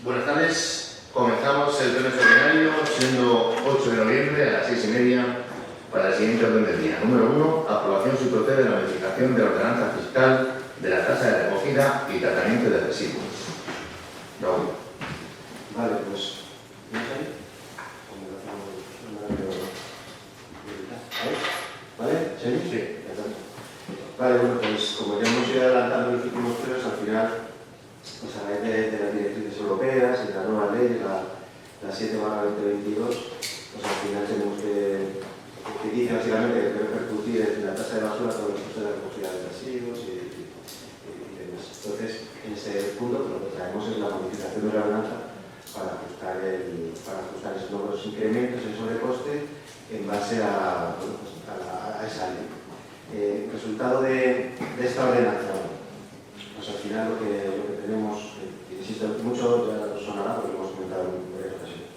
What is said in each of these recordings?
Buenas tardes. Comenzamos el pleno extraordinario, siendo 8 de noviembre a las 6:30, para el siguiente orden del día. Número 1. Aprobación si procede de la modificación de la ordenanza fiscal de la tasa de recogida y tratamiento de residuos. Raúl. Vale, pues. ¿Vale? ¿Sí? Sí. Vale, bueno, pues como ya hemos ido adelantando en los últimos plenos, al final, pues a raíz de las directrices europeas y de la nueva ley, la 7/2022, pues al final tenemos que dice básicamente que repercutir en la tasa de basura todos los costes de recogida de residuos y demás. Entonces, en ese punto, pues, lo que traemos es la modificación de la ordenanza para ajustar esos nuevos incrementos, el sobrecoste, en base a esa ley. Resultado de esta ordenanza, pues al final lo que tenemos, insisto mucho, ya os sonará porque lo hemos comentado en varias ocasiones.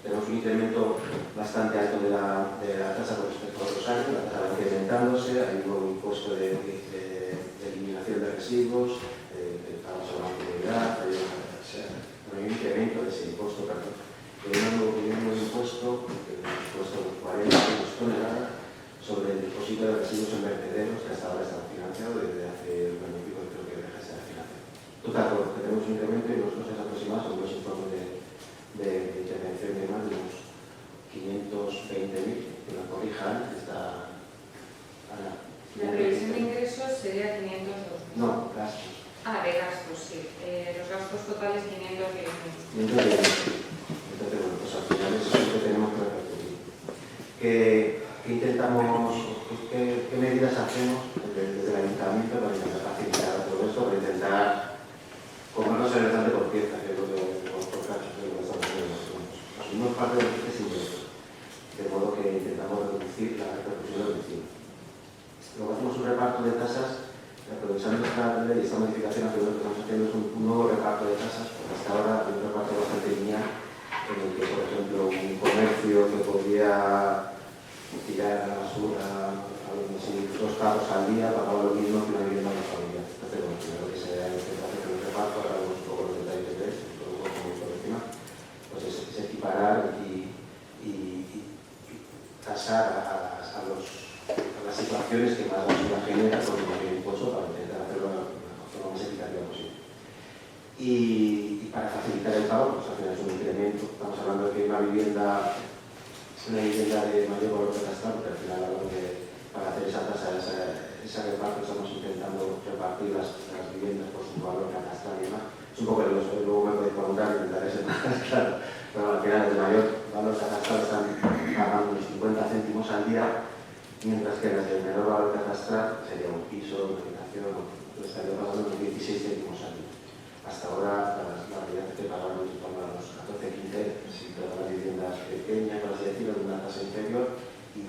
Tenemos un incremento bastante alto de la tasa con respecto a otros años, la tasa va incrementándose, hay un nuevo impuesto de eliminación de residuos, estamos a la mancomunidad, hay un incremento de ese impuesto, perdón. Hay un nuevo impuesto, que hemos puesto 40 toneladas sobre el depósito de residuos en vertederos, que hasta ahora están financiados desde hace un año y pico, creo que deja de estar financiado. Total, bueno, tenemos un incremento y los costes aproximados son los informes de intervención de más de unos 520.000, que nos corrijan, está... Ana. La previsión de ingresos sería 502.000. No, gastos. Ah, de gastos, sí. Los gastos totales 510.000. Entonces, bueno, pues al final eso es lo que tenemos que repercutir. ¿Qué intentamos, qué medidas hacemos desde el ayuntamiento para intentar facilitar todo esto, para intentar comernos el elefante por piezas, que es lo que por casos de lo que estamos haciendo? Asumimos parte de los costes ingresos, de modo que intentamos reducir la repercusión del vecino. Luego hacemos un reparto de tasas, aprovechando esta ley y esta modificación, lo que estamos haciendo es un nuevo reparto de tasas, porque hasta ahora hay un reparto bastante lineal, en el que, por ejemplo, un comercio que podía tirar a la basura a los 2 carros al día pagaba lo mismo que una vivienda de familia. Entonces, bueno, primero que se ha intentado hacer un reparto, ahora vemos un poco los detalles de esto, todo un poco por encima, pues es equiparar y tasar a las situaciones que más basura genera con el mayor impuesto para intentar hacerlo de la forma más equitativa posible. Y para facilitar el pago, pues al final es un incremento. Estamos hablando de que una vivienda de mayor valor catastral, porque al final hablamos de, para hacer esa tasa, ese reparto, estamos intentando repartir las viviendas por su valor catastral y demás. Es un poco el nuevo método de preguntar, intentar ser más claro, pero al final el mayor valor catastral están pagando unos 50 céntimos al día, mientras que las del menor valor catastral sería un piso, una habitación, estaría pagando unos 16 céntimos al día. Hasta ahora la realidad es que pagamos en torno a los 14-15, si todas las viviendas pequeñas, por así decirlo, de una tasa inferior, y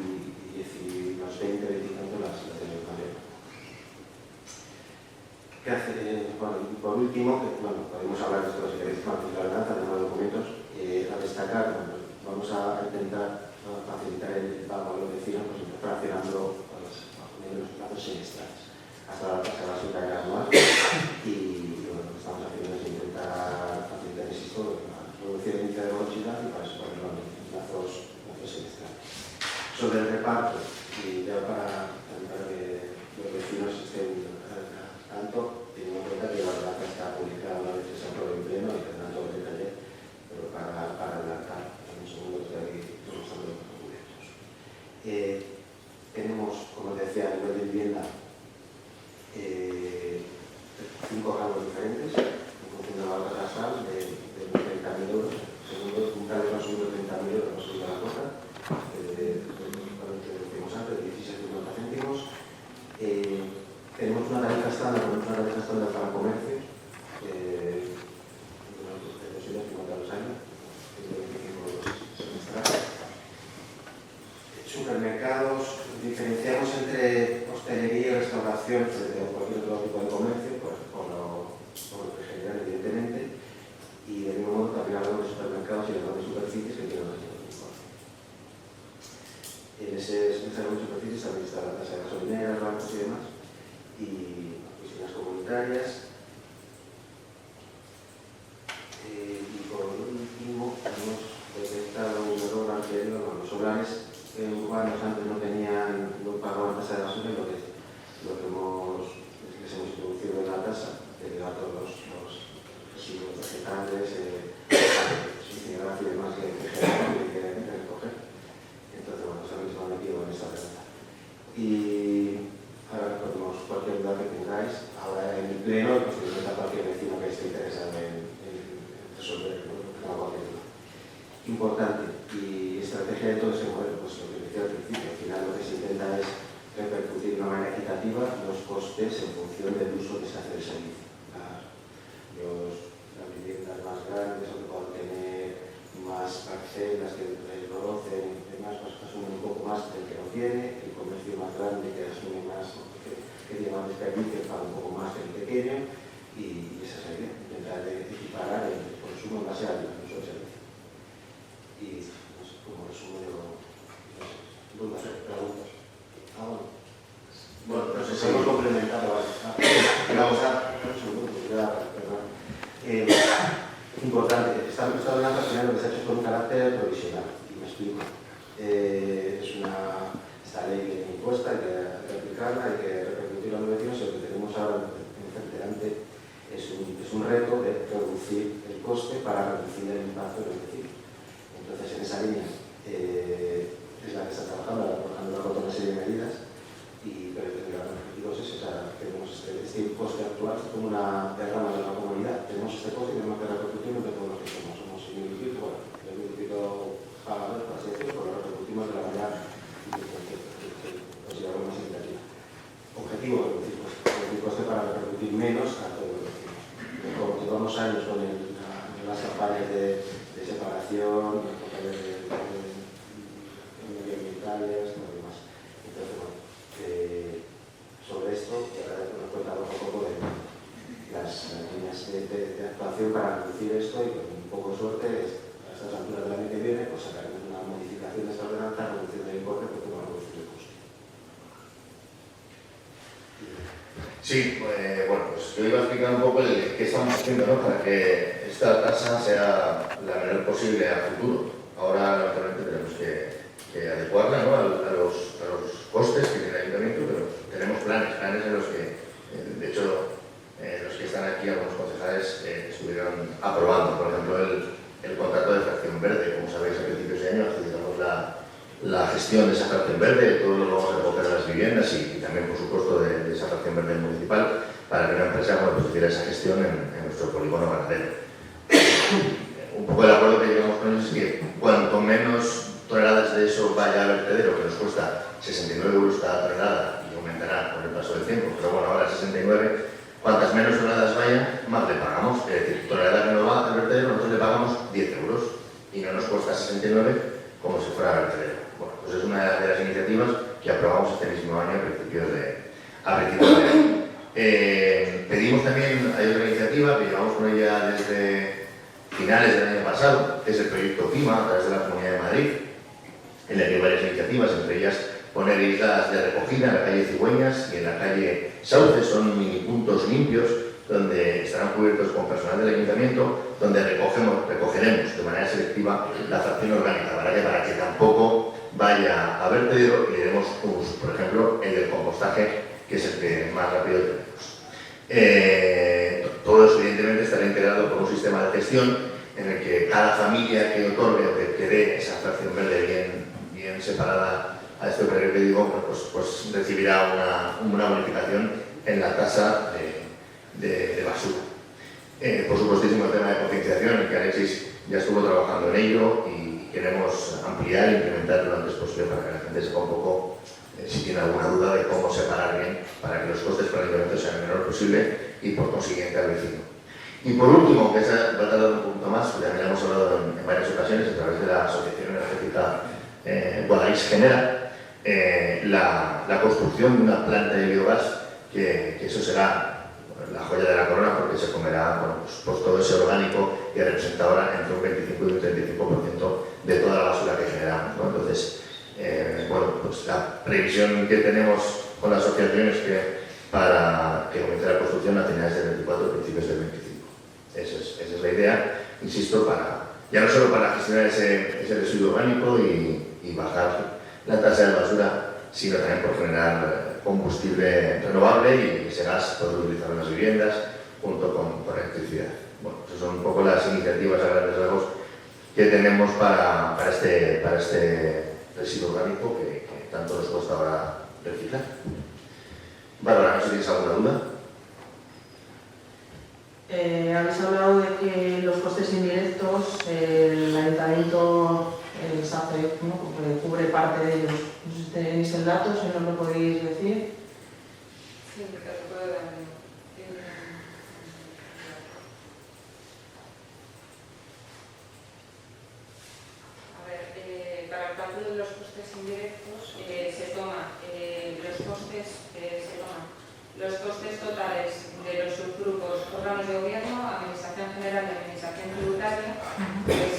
los 20-25 las de mayor. ¿Qué hace? Bueno, y por último, bueno, podemos hablar de esto si queréis más de la ordenanza, de nuevos documentos, a destacar, bueno, vamos a intentar facilitar el pago a los vecinos, pues fraccionando los plazos semestrales. Hasta ahora la tasa de basura era anual y bueno, lo que estamos haciendo es intentar facilitar, insisto, reducir el índice de morosidad y para eso ponerlo en plazos semestrales. Sobre el reparto, y ya para que los vecinos estén al tanto, teniendo en cuenta que la ordenanza está publicada una vez que se apruebe en pleno y tendrán todo el detalle, pero para adelantar en un segundo que aquí estamos dando los documentos. Tenemos, como os decía, a nivel de vivienda, 5 rangos diferentes en función de la valor catastral de 30.000 euros. Segundo, un plan de consumo de 30.000 euros no sería la cosa, de los últimos antes no pagaban tasa de basura, lo que les hemos introducido en la tasa debido a todos los residuos vegetales, incinerar y demás que generan y que hay que recoger. Entonces, bueno, se han metido en esta pregunta. Y ahora respondemos cualquier duda que tengáis. Ahora en el pleno, pues se a cualquier vecino que esté interesado en resolver cualquier duda. Importante y estrategia de todo ese modelo, pues lo que decía al principio, al final lo que se intenta es repercutir de una manera equitativa los costes en función del uso que se hace del servicio. Las viviendas más grandes o que puedan tener más parcelas que producen y demás, pues asumen un poco más del que no tiene, el comercio más grande que asume más, que tiene más desperdicio paga un poco más que el pequeño, y esa es la idea, intentar equiparar el consumo en base al uso del servicio. Y no sé, como resumen, dudas, preguntas. Bueno, no sé si hemos complementado. Importante, esta ordenanza al final lo que se ha hecho es con un carácter provisional, y me explico. Esta ley que viene impuesta, hay que aplicarla, hay que repercutirla a los vecinos, y lo que tenemos ahora delante es un reto de reducir el coste para reducir el impacto del vecino. Entonces, en esa línea es la que está trabajando con una serie de medidas, pero el objetivo es ese, tenemos este coste actual, es como una derrama de la comunidad, tenemos este coste y tenemos que repercutirlo entre todos los que somos individuos, bueno, el individuo pagador, por así decirlo, pero lo repercutimos de la manera que consideramos más equitativa. Objetivo, reducir coste para repercutir menos a todos los vecinos. Como llevamos años con las campañas de separación, las campañas medioambientales, todo lo demás. Entonces, bueno, sobre esto, y ahora nos contamos un poco de las líneas de actuación para reducir esto, y con un poco de suerte, a estas alturas del año que viene, pues sacaremos una modificación de esta ordenanza, reducción del importe, porque va a reducir el coste. sí, bueno, pues yo iba a explicar un poco qué estamos haciendo, ¿no?, para que esta tasa sea la menor posible a futuro. Ahora, naturalmente, tenemos que adecuarla, ¿no?, a los costes que tiene el ayuntamiento, pero tenemos planes en los que, de hecho, los que están aquí, algunos concejales estuvieron aprobando, por ejemplo, el contrato de fracción verde. Como sabéis, a principios de año adjudicamos la gestión de esa fracción verde, todos lo vamos a recoger a las viviendas y también, por supuesto, de esa fracción verde municipal, para que una empresa pues, hiciera esa gestión en nuestro polígono ganadero. Un poco el acuerdo que llegamos con ellos es que cuanto menos toneladas de eso vaya al vertedero, que nos cuesta 69 euros cada tonelada y aumentará con el paso del tiempo, pero bueno, ahora 69, cuantas menos toneladas vayan, más le pagamos. Es decir, tonelada que no va al vertedero, nosotros le pagamos 10 euros y no nos cuesta 69 como si fuera al vertedero. Bueno, pues es una de las iniciativas que aprobamos este mismo año a principios de año. Pedimos también, hay otra iniciativa que llevamos con ella desde finales del año pasado, que es el proyecto PIMA a través de la Comunidad de Madrid, en la que hay varias iniciativas, entre ellas poner islas de recogida en la calle Cigüeñas y en la calle Sauces. Son mini puntos limpios donde estarán cubiertos con personal del ayuntamiento, donde recogeremos de manera selectiva la fracción orgánica, para que tampoco vaya a vertedero, y le demos uso. Por ejemplo, el del compostaje, que es el que más rápido tenemos. Todo eso, evidentemente, estará integrado por un sistema de gestión en el que cada familia que otorgue o que dé esa fracción verde bien separada a este operario que digo, pues recibirá una bonificación en la tasa de basura. Por supuestísimo, el tema de concienciación, en el que Alexis ya estuvo trabajando en ello y queremos ampliar e implementar lo antes posible para que la gente sepa un poco, si tiene alguna duda, de cómo separar bien para que los costes para el ayuntamiento sean el menor posible y, por consiguiente, al vecino. Y por último, que esa va a tardar un punto más, que también hemos hablado en varias ocasiones a través de la Asociación Energética Guadalix Genera, la construcción de una planta de biogás, que eso será la joya de la corona, porque se comerá pues todo ese orgánico que representa ahora entre un 25 y un 35% de toda la basura que generamos, ¿no? Entonces, pues la previsión que tenemos con la asociación es que para que comience la construcción a finales del 24 principios del 25. Esa es la idea, insisto, ya no solo para gestionar ese residuo orgánico y bajar la tasa de basura, sino también por generar combustible renovable y ese gas poder utilizarlo en las viviendas junto con electricidad. Bueno, esas son un poco las iniciativas a grandes rasgos que tenemos para este residuo orgánico que tanto nos cuesta ahora reciclar. Bárbara, no sé si tienes alguna duda. Habéis hablado de que los costes indirectos, el ayuntamiento les hace, ¿no? Cubre parte de ellos. No sé si tenéis el dato, si nos lo podéis decir. Sí, te lo puedo dar. A ver, para el cálculo de los costes indirectos se toman los costes totales de los subgrupos órganos de gobierno, administración general y administración tributaria, que es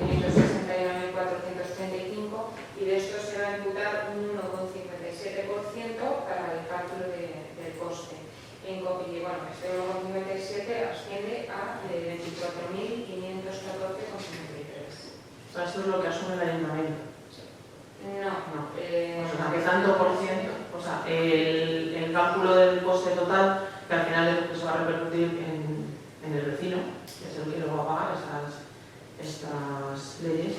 561.435, y de estos se va a imputar un 1,57% para el cálculo del coste. Y bueno, este 1,57 asciende a 24.514,53. O sea, esto es lo que asume el ayuntamiento. No. O sea, que tanto por ciento, o sea, el cálculo del coste total, que al final es lo que se va a repercutir en el vecino, que es el que luego va a pagar estas leyes,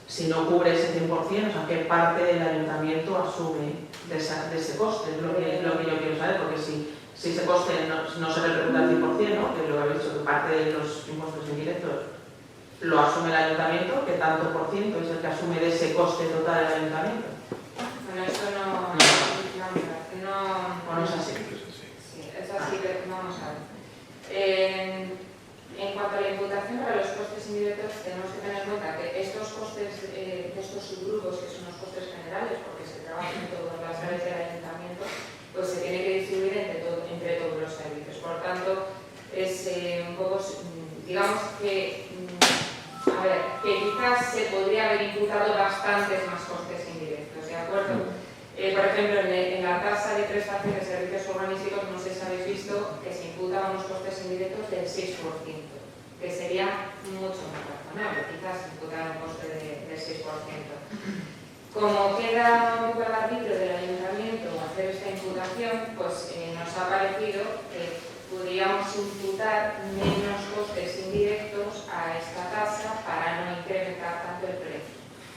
si no cubre ese 100%, o sea, ¿qué parte del ayuntamiento asume de ese coste? Es lo que yo quiero saber, porque si ese coste no se repercute al 100%, ¿no? Que es lo que habéis dicho, que parte de los impuestos indirectos lo asume el ayuntamiento, ¿qué tanto por ciento es el que asume de ese coste total del ayuntamiento? Bueno, esto no es así. Sí, es así, pero vamos a ver. En cuanto a la imputación para los costes indirectos, tenemos que tener en cuenta que estos costes de estos subgrupos, que son los costes generales, porque se trabajan en todas las áreas del ayuntamiento, pues se tiene que distribuir entre todos los servicios. Por tanto, es un poco, digamos que quizás se podría haber imputado bastantes más costes indirectos, ¿de acuerdo? Por ejemplo, en la tasa de prestación de servicios urbanísticos, no sé si habéis visto que se imputan unos costes indirectos del 6%, que sería mucho más razonable, quizás imputar un coste del 6%. Como queda un poco al arbitrio del ayuntamiento hacer esta imputación, pues nos ha parecido que podríamos imputar menos costes indirectos a esta tasa para no incrementar tanto el precio.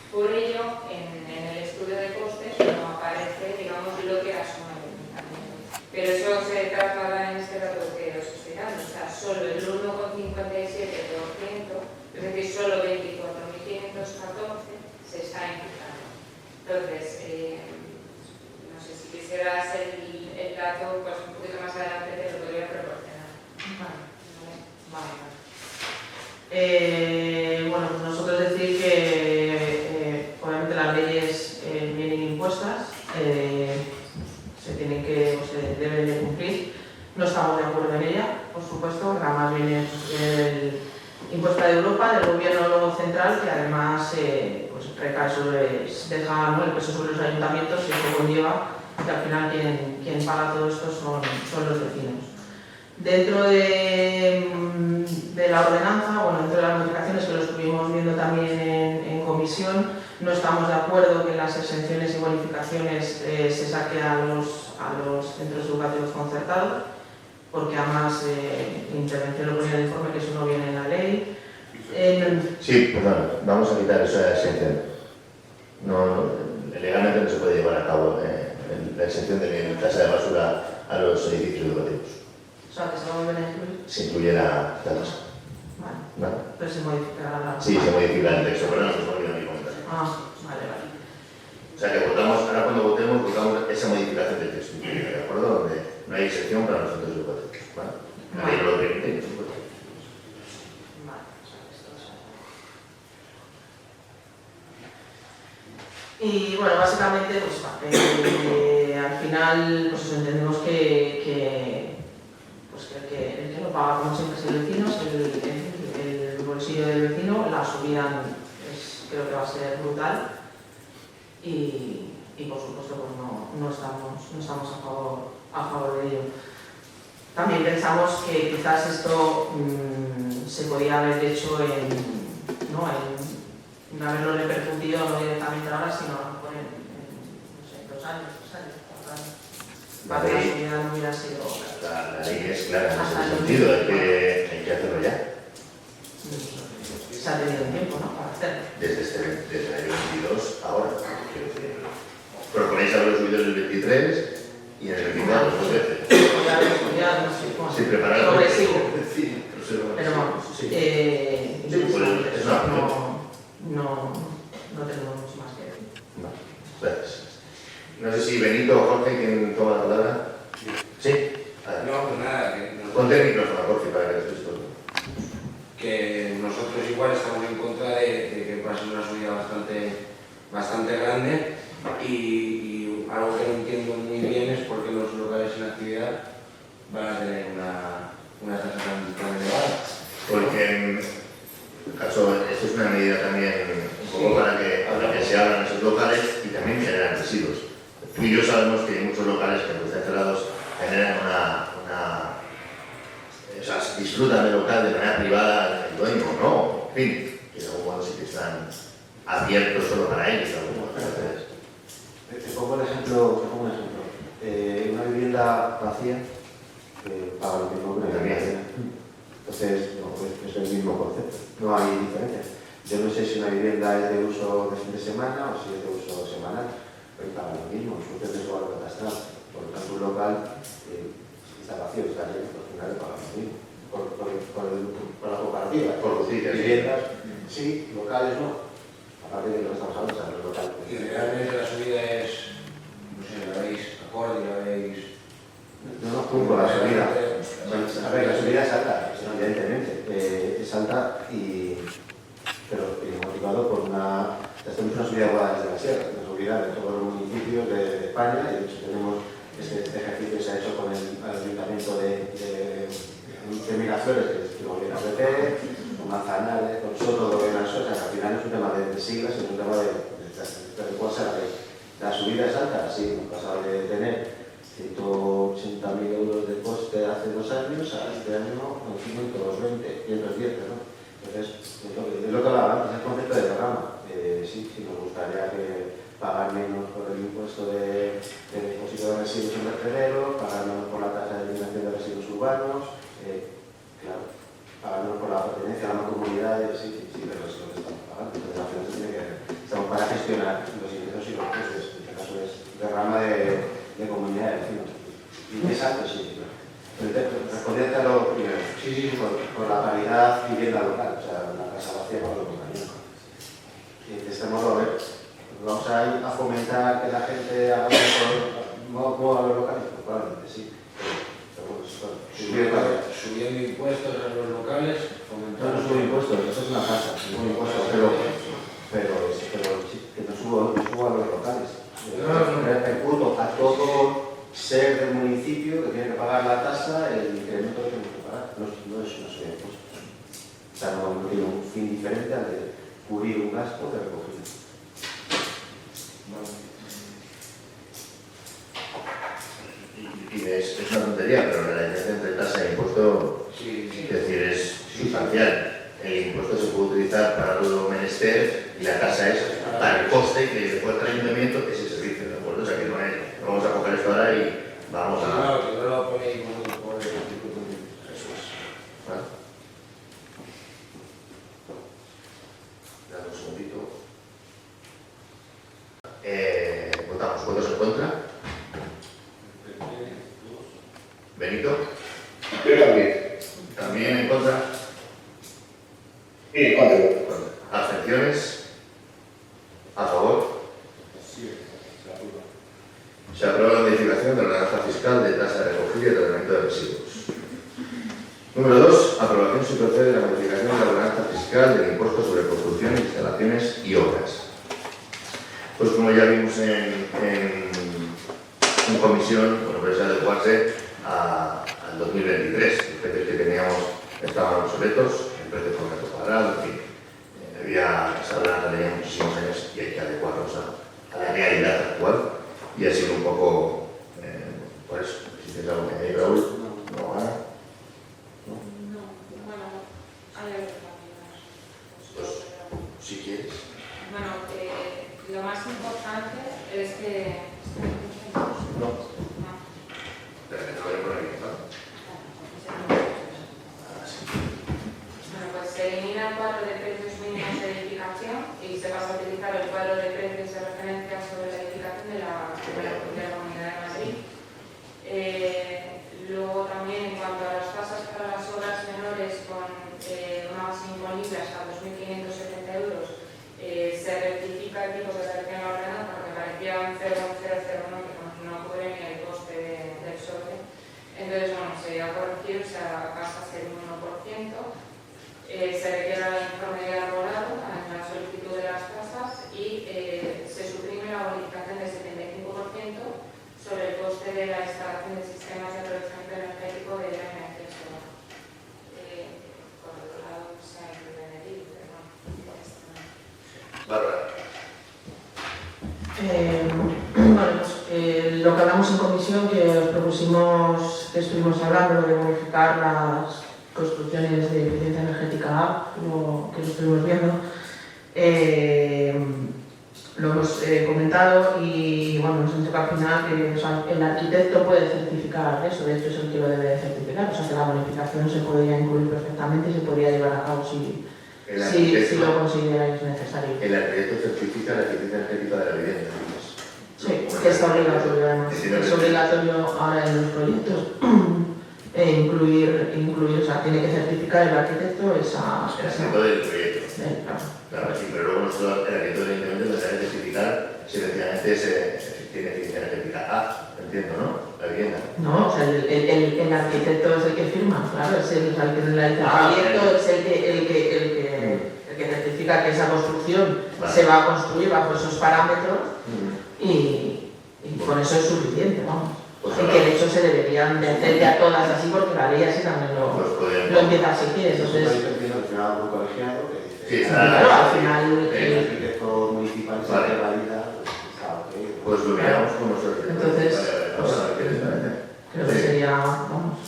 Por ello, en el estudio de costes no aparece, digamos, lo que asume el ayuntamiento. Pero eso se traslada en este dato que os estoy dando, o sea, solo el 1,57%, es decir, solo 24.514 se está imputando. Entonces, no sé si quisieras el dato, pues un poquito más adelante te lo podría proporcionar. Vale. Bueno, pues nosotros decir que obviamente las leyes vienen impuestas, se tienen que o se deben de cumplir. No estamos de acuerdo en ella, por supuesto, porque además viene impuesta de Europa, del gobierno central, que además pues recae sobre, deja, ¿no?, el peso sobre los ayuntamientos, y eso conlleva que al final quien paga todo esto son los vecinos. Dentro de la ordenanza, bueno, dentro de las modificaciones que lo estuvimos viendo también en comisión, no estamos de acuerdo que las exenciones y bonificaciones se saque a los centros educativos concertados, porque además la intervención lo ponía en el informe que eso no viene en la ley. Sí, perdón, vamos a quitar esa exención. Legalmente no se puede llevar a cabo la exención de tasa de basura a los edificios educativos. O sea, que se va a volver a incluir. Se incluye la tasa. Vale. ¿Vale? Pero se modificará la... Sí, se modifica el texto, pero no se olvida mi comentario. Vale. O sea que votamos, ahora cuando votemos esa modificación del texto, ¿de acuerdo? Donde no hay excepción para los centros educativos. ¿Vale? La ley no lo permite, por supuesto. Y bueno, básicamente, pues al final pues entendemos que el que lo paga, como siempre, es el vecino, es el bolsillo del vecino. La subida creo que va a ser brutal y por supuesto pues no estamos a favor de ello. También pensamos que quizás esto se podía haber hecho no haberlo repercutido no directamente ahora, sino a lo mejor en no sé, 2 años, 3 años, 4 años. Para que la subida no hubiera sido... La ley es clara en ese sentido, hay que hacerlo ya. Se ha tenido tiempo, ¿no?, para hacerlo. Desde el año 22 ahora. Quiero decir, proponéis haberlo subido en el 23 y en el 24 2 veces. Ya no sé cómo. Sí, preparar. Progresivo. Sí, Pero vamos, sí. Pues, no tenemos mucho más que decir. Vale, gracias. No sé si Benito o Jorge, ¿quién toma la palabra? Sí. No, pues nada, Ponte el micrófono, Jorge, para que lo estés todo. que nosotros igual estamos en contra de que va a ser una subida bastante grande y algo que no entiendo muy bien es por qué los locales en actividad van a tener una tasa tan elevada. Porque en el caso, esto es una medida también un poco para que se abran esos locales y también generan residuos. Tú y yo sabemos que hay muchos locales que, aunque estén cerrados, generan o sea, disfrutan del local de manera privada el dueño, ¿no? En fin, que luego sí que están abiertos solo para ellos. Te pongo un ejemplo. Una vivienda vacía paga lo mismo que una vivienda llena. Entonces, no, pues, es el mismo concepto, no hay diferencia. Yo no sé si una vivienda es de uso de fin de semana o si es de uso semanal, pero paga lo mismo, en función de su valor catastral. Por lo tanto, un local está vacío, está lleno, al final paga lo mismo. Por la cooperativa. Por lucir, viviendas, sí, locales no. Aparte de lo que estamos hablando, o sea, los locales. Y realmente la subida es, no sé, la veis acorde, la veis... No juzgo la subida. A ver, la subida es alta, evidentemente. Es alta pero motivado por una subida igual desde la sierra, una subida de todos los municipios de España, y de hecho tenemos este ejercicio que se ha hecho con el ayuntamiento de Miraflores, que es el gobierno PP, con Manzanares, con Soto, o sea, que al final no es un tema de siglas, sino un tema de cuál será la ley. La subida es alta, sí, hemos pasado de tener 180.000 euros de coste hace 2 años a este año 520, 510, ¿no? Entonces, es lo que hablaba antes, el concepto de programa. Sí, nos gustaría pagar menos por el impuesto de depósito de residuos en vertederos, pagar menos por la tasa de eliminación de residuos urbanos, claro, pagar menos por la pertenencia a la mancomunidad, sí, pero es lo que estamos pagando. Entonces, al final se tiene que... Estamos para gestionar los ingresos y los costes. En este caso es derrama de comunidad de vecinos. Y es alto, sí, claro. Respondiendo a lo primero, sí, por la calidad vivienda local, o sea, una casa vacía por lo mismo. Y de este modo, a ver, vamos a ir a fomentar que la gente haga modo a los locales, pues probablemente sí. Pero bueno, Subiendo impuestos a los locales, no subo impuestos, eso es una tasa, subo impuestos, pero sí, que no subo a los locales. Repercuto a todo ser del municipio que tiene que pagar la tasa, el incremento que tenemos que pagar. No es una subida de impuestos. O sea, no tiene un fin diferente al de cubrir un gasto de recogida. Y es una tontería, pero la diferencia entre tasa e impuesto, es decir, es sustancial. El impuesto se puede utilizar para todo menester y la tasa es para el coste que después del ayuntamiento es el servicio, ¿de acuerdo? O sea, que no vamos a coger esto ahora y vamos a... No, que no lo ponéis vosotros por el circuito. Eso es. ¿Vale? Dame un segundito. Votamos. ¿Votos en contra? ¿Benito? Yo también. ¿También en contra? Sí, en contra. ¿Abstenciones? ¿A favor? Sí, se aprueba. Se aprueba la modificación de la ordenanza fiscal de tasa de recogida y tratamiento de residuos. Número 2. Aprobación si procede de la modificación de la ordenanza fiscal del impuesto sobre construcciones, instalaciones y obras. Pues como ya vimos en comisión, bueno, pues adecuarse al 2023. Los precios que teníamos estaban obsoletos, el precio por metro cuadrado, en fin. Esa ordenanza tenía muchísimos años y hay que adecuarnos a la realidad actual. Y ha sido un poco, por eso, si tienes algo que añadir, Raúl, no, Ana. No, bueno, hay algo que cambiar. Pues, si quieres. lo más importante es que... No. Pero que te lo voy a poner aquí, ¿no? Bueno, pues se elimina el cuadro de precios mínimos de edificación y se pasa a utilizar el cuadro de precios de referencia sobre la edificación de la Comunidad de Madrid. Luego también en cuanto a las tasas para las obras menores con una base imponible hasta 2.570 euros, se rectifica el tipo de selección ordenada porque parecía un 0,001 que no cubre ni el coste del sobre. Entonces, bueno, se ha corregido, o sea, pasa a ser un 1%. Se requiere el informe de arbolado en la solicitud de las tasas y se suprime la bonificación del 75% sobre el coste de la instalación de sistemas de aprovechamiento energético de la energía solar. Por otro lado, se ha incluido en el IBI, pero no. Bárbara. Bueno, pues, lo que hablamos en comisión, que os propusimos, que estuvimos hablando de modificar las construcciones de eficiencia energética A, que lo estuvimos viendo, lo hemos comentado y bueno, nos han dicho que al final que, o sea, el arquitecto puede certificar eso, de hecho es el que lo debe certificar, o sea que la bonificación se podría incluir perfectamente y se podría llevar a cabo si lo consideráis necesario. El arquitecto certifica la eficiencia energética de la vivienda. Sí, que es obligatorio además. Es obligatorio ahora en los proyectos incluir, o sea, tiene que certificar el arquitecto esa tipo del proyecto. claro. Claro, sí, pero luego nosotros, el arquitecto del ayuntamiento tendrá que certificar si efectivamente tiene eficiencia energética A, entiendo, ¿no? La vivienda. No, o sea, el arquitecto es el que firma, claro, es el que el ayuntamiento es el que certifica que esa construcción se va a construir bajo esos parámetros y con eso es suficiente, vamos. Pues y que de hecho se deberían de hacer ya todas así porque la ley así también lo empieza a exigir. Entonces, al final un colegiado que dice, sí, claro, al final el arquitecto municipal se vale. valida, Pues lo miramos con nuestro arquitecto. Entonces, Vamos a ver qué les parece. creo que sería, vamos,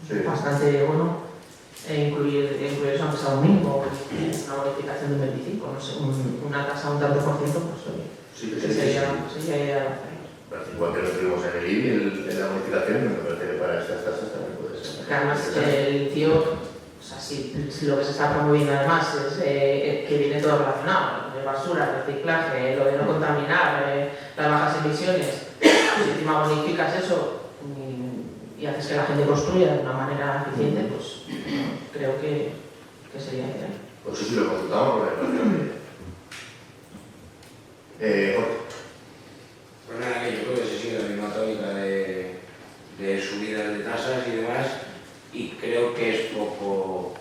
Sí. bastante bueno incluir eso aunque sea un mínimo, una bonificación de un 25, no sé, una tasa un tanto por ciento, pues oye, Sí, que sería ideal hacerlo. Igual que lo tuvimos en el IBI, en la bonificación, me parece que para estas tasas también puede ser. Porque además el tío, o sea, si lo que se está promoviendo además es que viene todo relacionado, de basura, reciclaje, lo de no contaminar, las bajas emisiones, si encima bonificas eso y haces que la gente construya de una manera eficiente, pues creo que sería ideal. Pues sí, lo consultamos porque me parece bien. Jorge. Pues nada, que yo creo que se sigue la misma tónica de subidas de tasas y demás, y creo que es poco,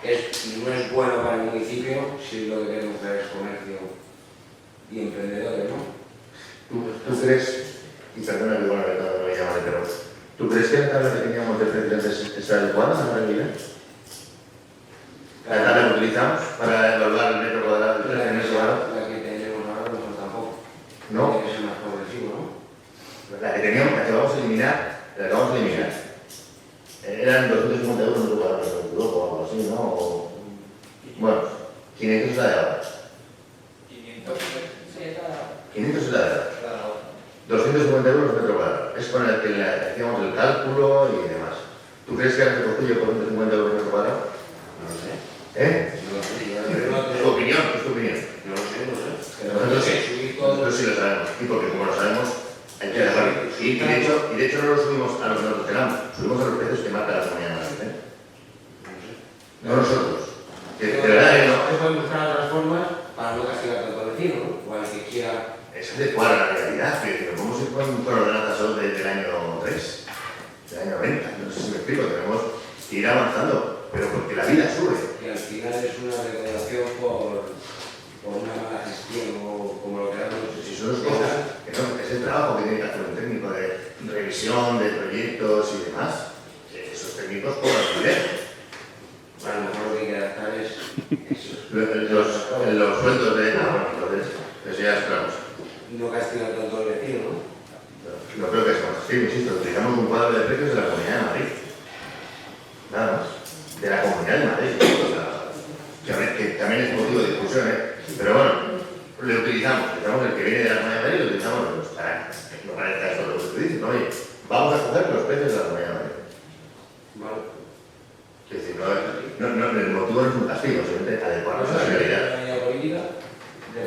no es bueno para el municipio si lo que queremos es comercio y emprendedores, ¿no? ¿Tú crees, y perdona que bueno, no me llama de pero ¿tú crees que la tabla que teníamos de precios es adecuada para el nivel? La tabla que utilizamos para evaluar el metro cuadrado del precio en ese valor. La que tenemos ahora no son tampoco. No. Tiene que ser más progresivo, ¿no? La que teníamos, la que vamos a eliminar, eran 250 euros metro cuadrado, o algo así, ¿no? O, bueno, 500 es la de ahora. 500 es la de ahora. 250 euros metro cuadrado. Es con el que le hacíamos el cálculo y demás. ¿Tú crees que ahora se construye por 250 euros metro cuadrado? No lo sé. ¿Eh? No lo sé. ¿Es tu opinión? ¿Es tu opinión? No lo sé. Nosotros sí. Subir todo. Nosotros sí lo sabemos. Y porque como lo sabemos, hay que dejarlo. Y de hecho no lo subimos a los que nosotros tenemos, subimos a los precios que marca la Comunidad de Madrid. ¿Eh? No nosotros. De verdad que no. Se pueden buscar otras formas para no castigar tanto al vecino, ¿no? O al que quiera. Es adecuada a la realidad, que no podemos ir con ordenanzas solo del año 3, del año 90, no sé si me explico, tenemos que ir avanzando, pero porque la vida sube. Y al final es una recaudación por una mala gestión o como lo queramos. Si son las cosas, que no, es el trabajo que tiene que hacer un técnico de revisión de proyectos y demás, esos técnicos cobran dinero. A lo mejor lo que hay que adaptar es eso. Los sueldos de... entonces, eso ya es claro. No castigar tanto al vecino, ¿no? No creo que sea así, insisto, utilizamos un cuadro de precios de la Comunidad de Madrid. Nada más. De la Comunidad de Madrid. O sea, que también es motivo de discusión, ¿eh? Pero bueno, le utilizamos el que viene de la Comunidad de Madrid, lo utilizamos nosotros para que no parezca eso lo que tú dices, ¿no? Oye, vamos a coger los precios de la Comunidad de Madrid. Vale. Es decir, el motivo no es un castigo, simplemente adecuarnos a la realidad. Una medida política,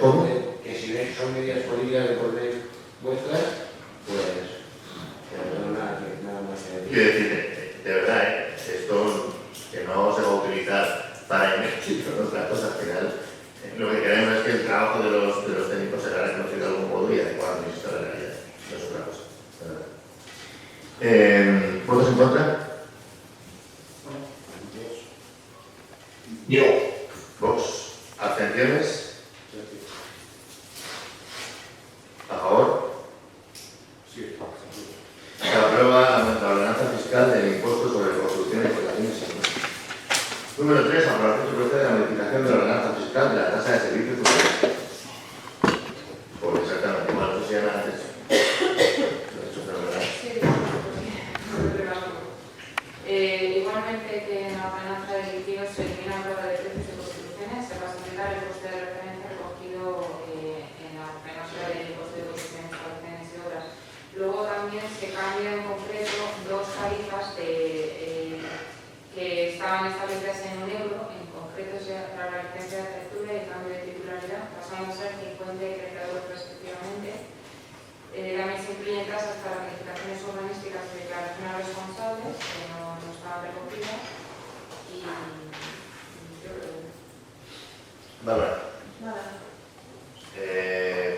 ¿Cómo? que si son medidas políticas de por medio vuestras, pues nada más que decir. Quiero decir, de verdad, esto que no se va a utilizar para invertir en otras cosas, al final, lo que queremos es que el trabajo de los técnicos se haga reconocido de algún modo y adecuado a la realidad. No es otra cosa, de verdad. ¿Votos en contra? Yo. Vox. ¿Abstenciones? ¿A favor? Sí. Se aprueba la ordenanza fiscal del impuesto sobre construcciones y instalaciones. Número 3. Aprobación y procede a la modificación de la ordenanza fiscal de la tasa de servicios públicos. Pues exactamente, bueno, eso se llama antes. Lo he hecho fenomenal. Sí, igualmente que en la ordenanza de liquidos se elimina la prueba de precios y construcciones, se va a aplicar el coste de referencia recogido en la ordenanza de coste de construcciones, instalaciones y obras. Luego también se cambia en concreto dos tarifas que estaban establecidas en €1, en concreto para la licencia de apertura y el cambio de titularidad, pasando a ser 50 y 30 euros respectivamente. También se incluyen tasas para modificaciones urbanísticas y declaraciones responsables, que no estaban recogidas. Y yo creo que... Bárbara. Nada.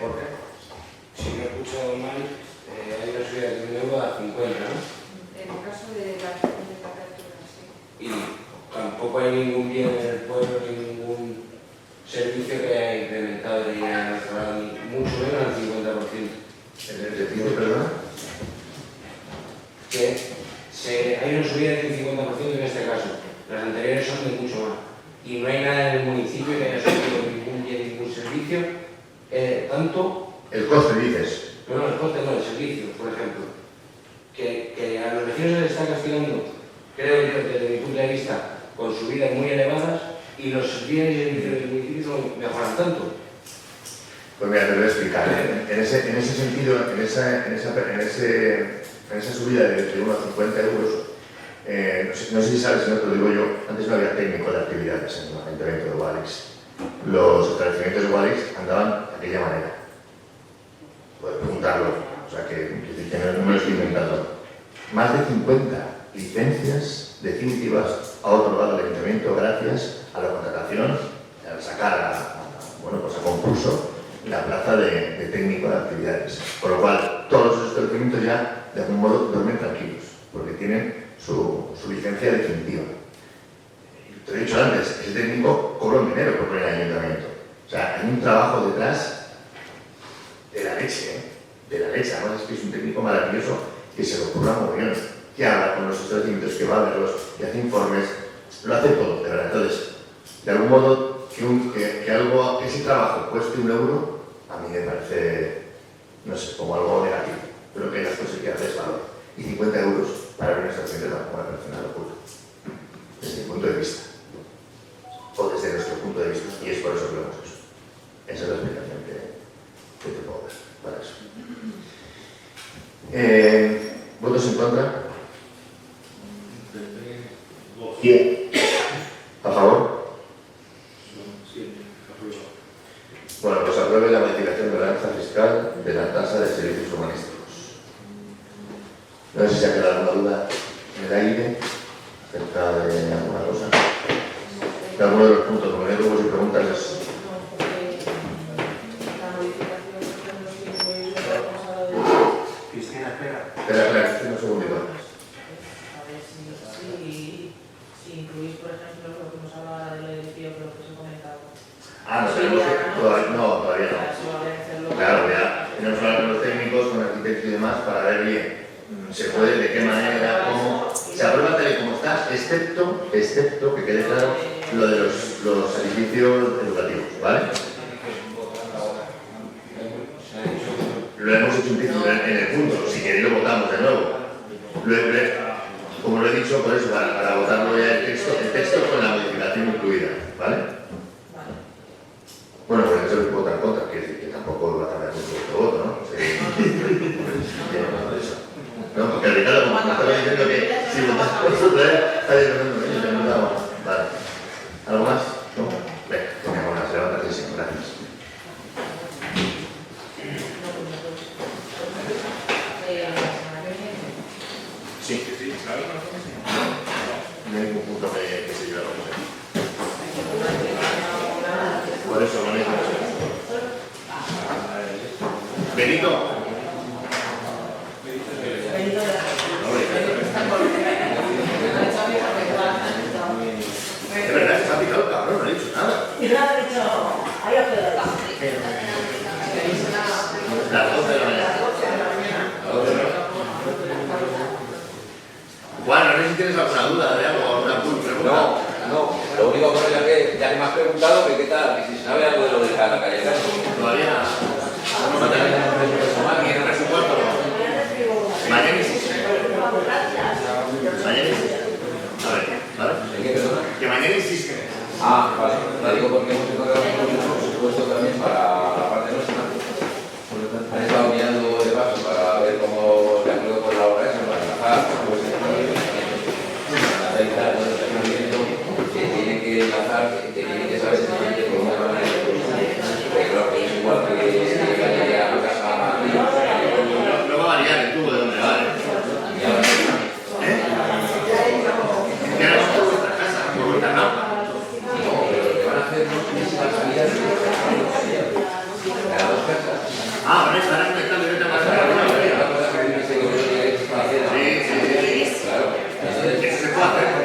Jorge. Si no he escuchado mal, hay una subida de €1 a 50, ¿no? En el caso de la licencia de apertura, sí. Y tampoco hay ningún bien en el pueblo, ni ningún servicio que haya incrementado ni haya mejorado, ni mucho menos al 50%. ¿En el sentido, perdón? Que hay una subida del 50% en este caso. Las anteriores son de mucho más. Y no hay nada en el municipio que haya subido ningún bien, ningún servicio. Tanto... El coste, dices. No, el coste no, el servicio, por ejemplo. Que a los vecinos se les está castigando, creo yo, desde mi punto de vista, con subidas muy elevadas y los bienes y servicios del municipio no mejoran tanto. Pues mira, te lo voy a explicar. En ese sentido, en esa subida de 1 a 50 euros, no sé si sabes, si no te lo digo yo, antes no había técnico de actividades en el Ayuntamiento de Guadix. Los establecimientos de Guadix andaban de aquella manera. Puedes preguntarlo, o sea que no me lo estoy inventando. Más de 50 licencias definitivas ha otorgado el Ayuntamiento gracias a la contratación, al sacar a concurso la plaza de técnico de actividades. Por lo cual, todos los establecimientos ya, de algún modo, duermen tranquilos, porque tienen su licencia definitiva. Te lo he dicho antes, ese técnico cobra un dinero por poner el ayuntamiento. O sea, hay un trabajo detrás de la leche, ¿eh? De la leche. Además, es que es un técnico maravilloso que se lo ocurra mogollón, que habla con los establecimientos, que va a verlos, que hace informes, lo hace todo, de verdad. Entonces, de algún modo, que ese trabajo cueste €1, a mí me parece, no sé, como algo negativo. Pero que las cosas que hace es valor. Y 50 euros para un establecimiento tampoco me parece una locura, desde mi punto de vista, o desde nuestro punto de vista, y es por eso que lo hemos hecho. Esa es la explicación que te puedo dar para eso. ¿Votos en contra? Yo. ¿A favor? Bueno, pues apruebe la modificación de la ordenanza fiscal de la tasa de servicios urbanísticos. No sé si se ha quedado alguna duda en el aire acerca de alguna cosa. De alguno de los puntos, como luego si preguntas es... La modificación que nos incluye el pasado de... Cristina, espera. Espera, un segundito. A ver si incluís, por ejemplo, lo que nos hablaba del edificio, pero que se ha comentado. Ah, no tenemos que... Todavía no. Claro, ya tenemos que hablar con los técnicos, con arquitectos y demás para ver bien. Se puede, de qué manera, cómo... Se aprueba tal y como está, excepto que quede claro lo de los edificios educativos, ¿vale? Lo hemos hecho en el punto, si queréis lo votamos de nuevo. Como lo he dicho, por eso, para votarlo ya el texto con la modificación incluida, ¿vale? Bueno, pues eso es votar en contra, quiere decir. Ya me has preguntado que qué tal, que si se sabe algo de lo de la calle Castro. Todavía vamos a tener el presupuesto. Mañana sí. Mañana sí. A ver, ¿vale? ¿En qué persona? Que mañana insiste. Ah, vale. Lo digo porque hemos encontrado un presupuesto también para